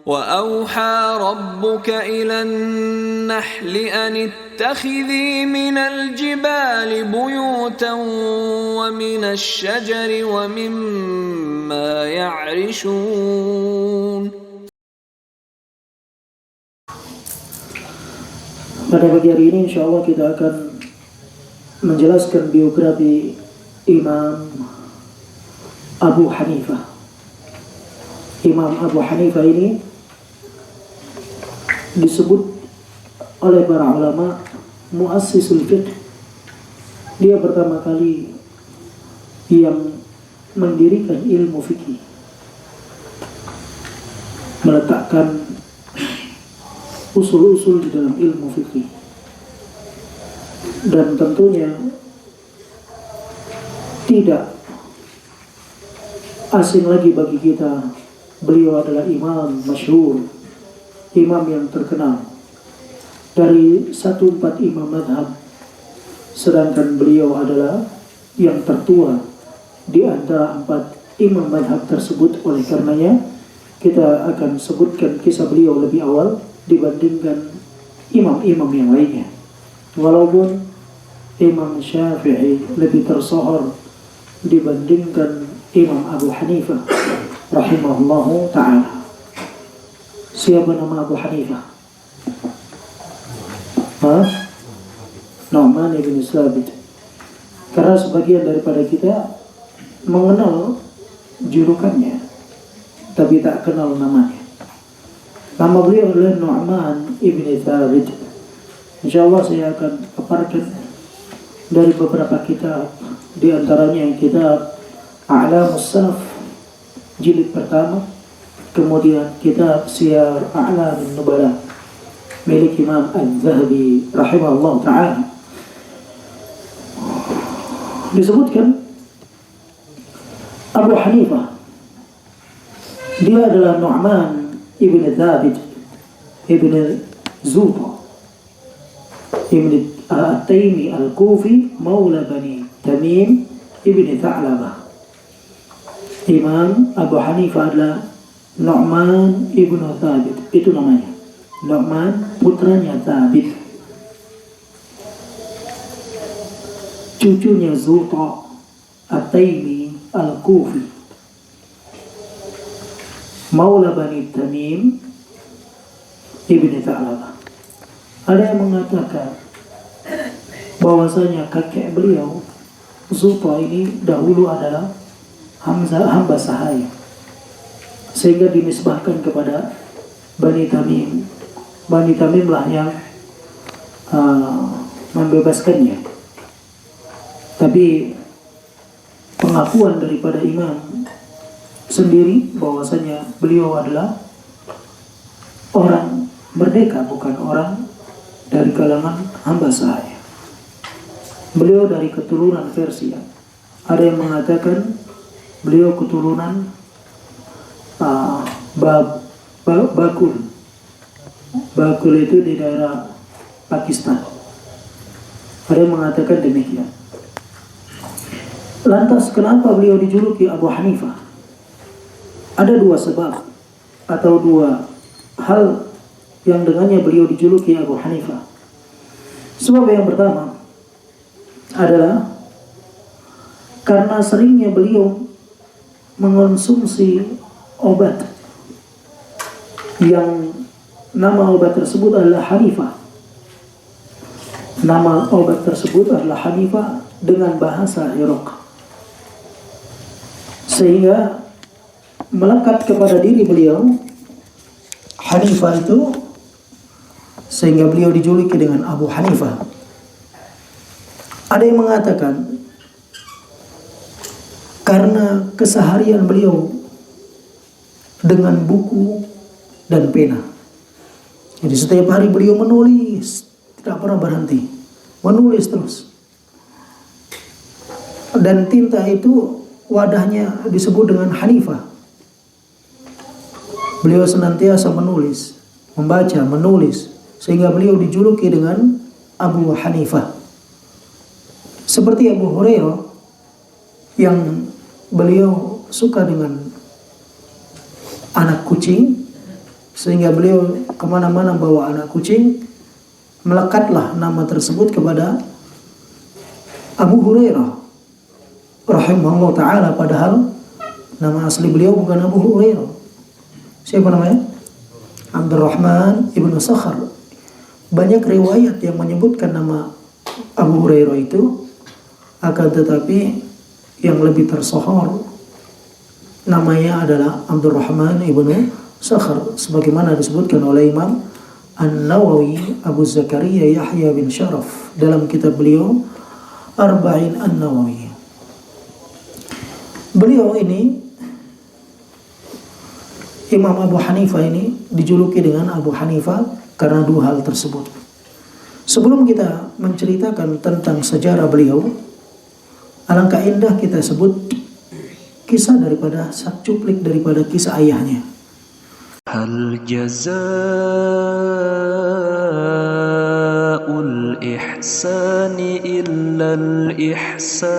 وَأَوْحَى رَبُّكَ إِلَى النَّحْلِ أَنِ اتَّخِذِي مِنَ الْجِبَالِ بُيُوتًا وَمِنَ الشَّجَرِ وَمِمَّا يَعْرِشُونَ. Pada pagi hari ini insyaallah kita akan menjelaskan biografi Imam Abu Hanifah. Imam Abu Hanifah ini disebut oleh para ulama muassisul fiqh. Dia pertama kali yang mendirikan ilmu fikih, meletakkan usul-usul di dalam ilmu fikih. Dan tentunya tidak asing lagi bagi kita, beliau adalah imam masyhur, imam yang terkenal dari 14 imam madhab, sedangkan beliau adalah yang tertua di antara 4 imam madhab tersebut. Oleh karenanya kita akan sebutkan kisah beliau lebih awal dibandingkan imam-imam yang lainnya. Walaupun Imam Syafi'i lebih tersohor dibandingkan Imam Abu Hanifah rahimahullahu ta'ala. Siapa nama Abu Hanifah? Nu'man ibn Thabit. Karena sebagian daripada kita mengenal julukannya tapi tak kenal namanya. Nama beliau adalah Nu'man ibn Thabit. InsyaAllah saya akan paparkan dari beberapa kitab, di antaranya kitab A'lamus Salaf jilid pertama, kemudian kitab Siyar A'lamin Nubala milik Imam Az-Zahabi rahimahullah ta'ala. Disebutkan Abu Hanifah, dia adalah Nu'man ibn Thabit ibn Zuba ibn At-Taimi Al-Kufi Maula Bani Tamim ibn Tha'labah. Imam Abu Hanifah adalah Nu'man ibn Thabit, itu namanya. Nu'man putranya Thabit, cucunya Zuta At-Taimi Al-Kufi Maula Bani Tamim ibn Tha'labah. Ada yang mengatakan bahwasanya kakek beliau Zuta ini dahulu adalah hamba sahaya, sehingga dinisbahkan kepada Bani Tamim. Bani Tamim lah yang membebaskannya. Tapi pengakuan daripada imam sendiri bahwasanya beliau adalah orang merdeka, bukan orang dari kalangan hamba sahaya. Beliau dari keturunan Persia. Ada yang mengatakan beliau keturunan Bakul. Bakul itu di daerah Pakistan. Ada yang mengatakan demikian. Lantas kenapa beliau dijuluki Abu Hanifah? Ada 2 sebab atau 2 hal yang dengannya beliau dijuluki Abu Hanifah. Sebab yang pertama adalah karena seringnya beliau mengonsumsi obat yang nama obat tersebut adalah Hanifah. Nama obat tersebut adalah Hanifah dengan bahasa Iraq, sehingga melekat kepada diri beliau Hanifah itu, sehingga beliau dijuluki dengan Abu Hanifah. Ada yang mengatakan karena keseharian beliau dengan buku dan pena. Jadi setiap hari beliau menulis, tidak pernah berhenti, menulis terus. Dan tinta itu wadahnya disebut dengan Hanifah. Beliau senantiasa menulis, membaca, menulis, sehingga beliau dijuluki dengan Abu Hanifah. Seperti Abu Hurairah yang beliau suka dengan anak kucing, sehingga beliau kemana-mana bawa anak kucing. Melekatlah nama tersebut kepada Abu Hurairah rahimahullah ta'ala, padahal nama asli beliau bukan Abu Hurairah. Siapa namanya? Abdurrahman ibnu Sakhar. Banyak riwayat yang menyebutkan nama Abu Hurairah itu, akan tetapi yang lebih tersohor namanya adalah Abdurrahman ibnu Sakhar, sebagaimana disebutkan oleh Imam An-Nawawi Abu Zakaria Yahya bin Syaraf dalam kitab beliau Arba'in An-Nawawi. Beliau ini, Imam Abu Hanifah ini, dijuluki dengan Abu Hanifah karena dua hal tersebut. Sebelum kita menceritakan tentang sejarah beliau, alangkah indah kita sebut kisah daripada cuplik daripada kisah ayahnya. Hal jazaa'ul ihsani illal ihsan.